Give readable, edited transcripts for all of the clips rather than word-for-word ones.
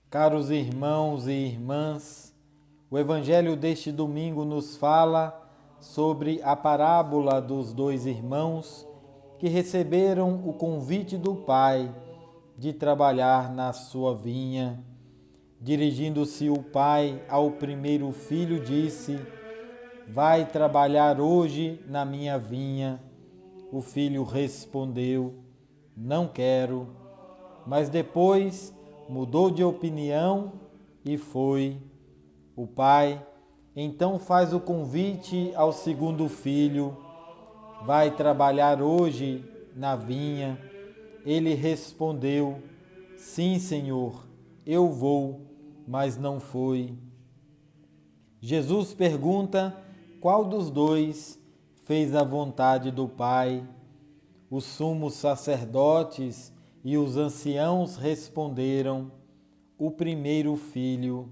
Caros irmãos e irmãs, o Evangelho deste domingo nos fala sobre a parábola dos dois irmãos que receberam o convite do Pai de trabalhar na sua vinha. Dirigindo-se o pai ao primeiro filho, disse: Vai trabalhar hoje na minha vinha. O filho respondeu: Não quero. Mas depois mudou de opinião e foi. O pai então faz o convite ao segundo filho: Vai trabalhar hoje na vinha. Ele respondeu: Sim, Senhor, eu vou, mas não foi. Jesus pergunta qual dos dois fez a vontade do Pai. Os sumos sacerdotes e os anciãos responderam: O primeiro filho.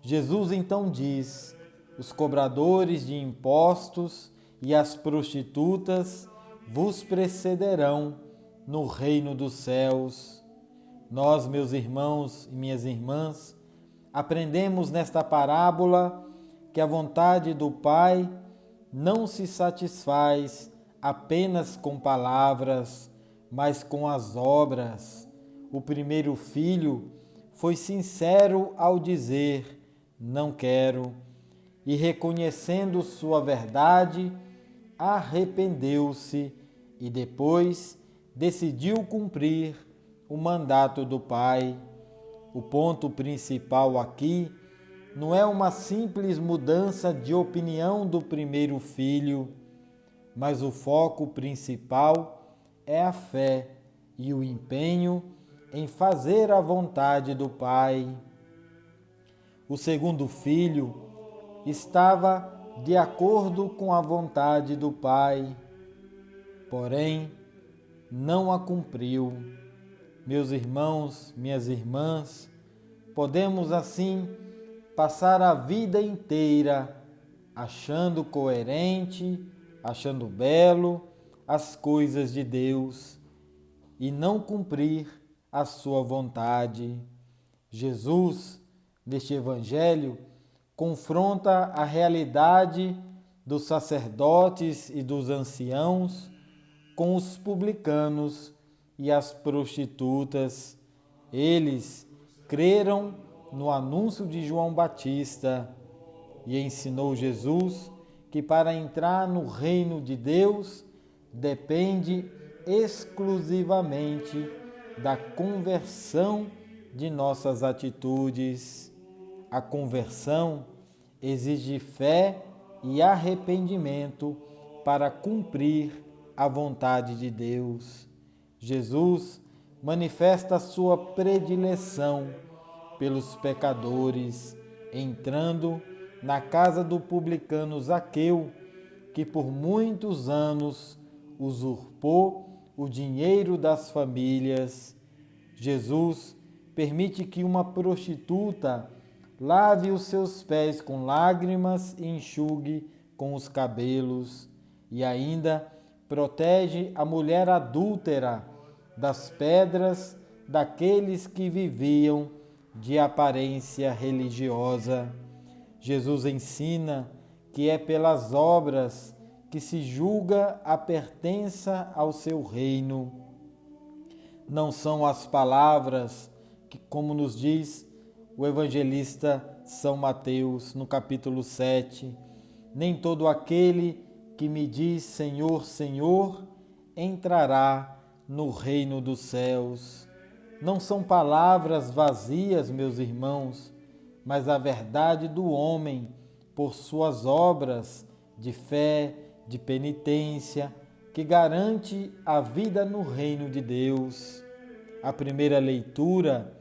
Jesus então diz: Os cobradores de impostos e as prostitutas vos precederão no reino dos céus. Nós, meus irmãos e minhas irmãs, aprendemos nesta parábola que a vontade do Pai não se satisfaz apenas com palavras, mas com as obras. O primeiro filho foi sincero ao dizer: Não quero, e reconhecendo sua verdade, arrependeu-se e depois decidiu cumprir o mandato do Pai. O ponto principal aqui não é uma simples mudança de opinião do primeiro filho, mas o foco principal é a fé e o empenho em fazer a vontade do Pai. O segundo filho estava de acordo com a vontade do Pai, porém não a cumpriu. Meus irmãos, minhas irmãs, podemos assim passar a vida inteira achando coerente, achando belo as coisas de Deus e não cumprir a sua vontade. Jesus, neste Evangelho, confronta a realidade dos sacerdotes e dos anciãos com os publicanos e as prostitutas. Eles creram no anúncio de João Batista e ensinou Jesus que para entrar no reino de Deus depende exclusivamente da conversão de nossas atitudes. A conversão exige fé e arrependimento para cumprir a vontade de Deus. Jesus manifesta sua predileção pelos pecadores, entrando na casa do publicano Zaqueu, que por muitos anos usurpou o dinheiro das famílias. Jesus permite que uma prostituta lave os seus pés com lágrimas e enxugue com os cabelos, e ainda protege a mulher adúltera das pedras daqueles que viviam de aparência religiosa. Jesus ensina que é pelas obras que se julga a pertença ao seu reino. Não são as palavras que, como nos diz o evangelista São Mateus, no capítulo 7, nem todo aquele que me diz Senhor, Senhor, entrará no reino dos céus. Não são palavras vazias, meus irmãos, mas a verdade do homem por suas obras de fé, de penitência, que garante a vida no reino de Deus. A primeira leitura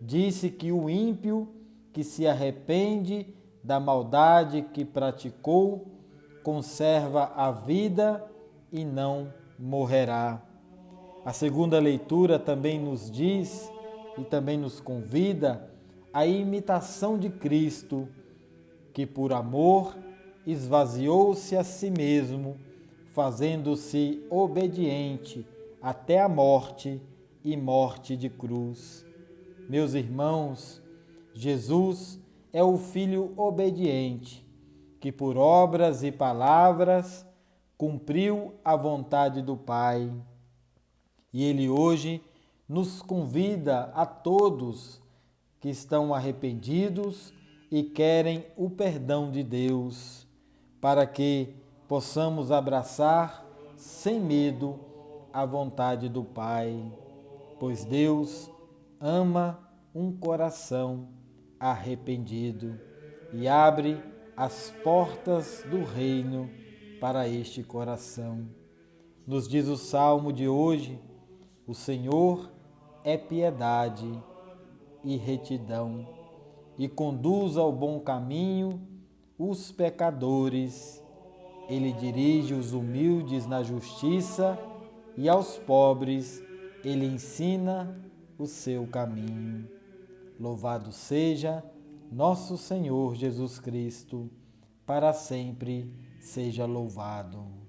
disse que o ímpio que se arrepende da maldade que praticou conserva a vida e não morrerá. A segunda leitura também nos diz e também nos convida à imitação de Cristo, que por amor esvaziou-se a si mesmo, fazendo-se obediente até a morte e morte de cruz. Meus irmãos, Jesus é o Filho obediente, que por obras e palavras cumpriu a vontade do Pai. E Ele hoje nos convida a todos que estão arrependidos e querem o perdão de Deus, para que possamos abraçar sem medo a vontade do Pai, pois Deus ama um coração arrependido e abre as portas do reino para este coração. Nos diz o salmo de hoje: o Senhor é piedade e retidão, e conduz ao bom caminho os pecadores. Ele dirige os humildes na justiça e aos pobres ele ensina o seu caminho. Louvado seja nosso Senhor Jesus Cristo, para sempre seja louvado.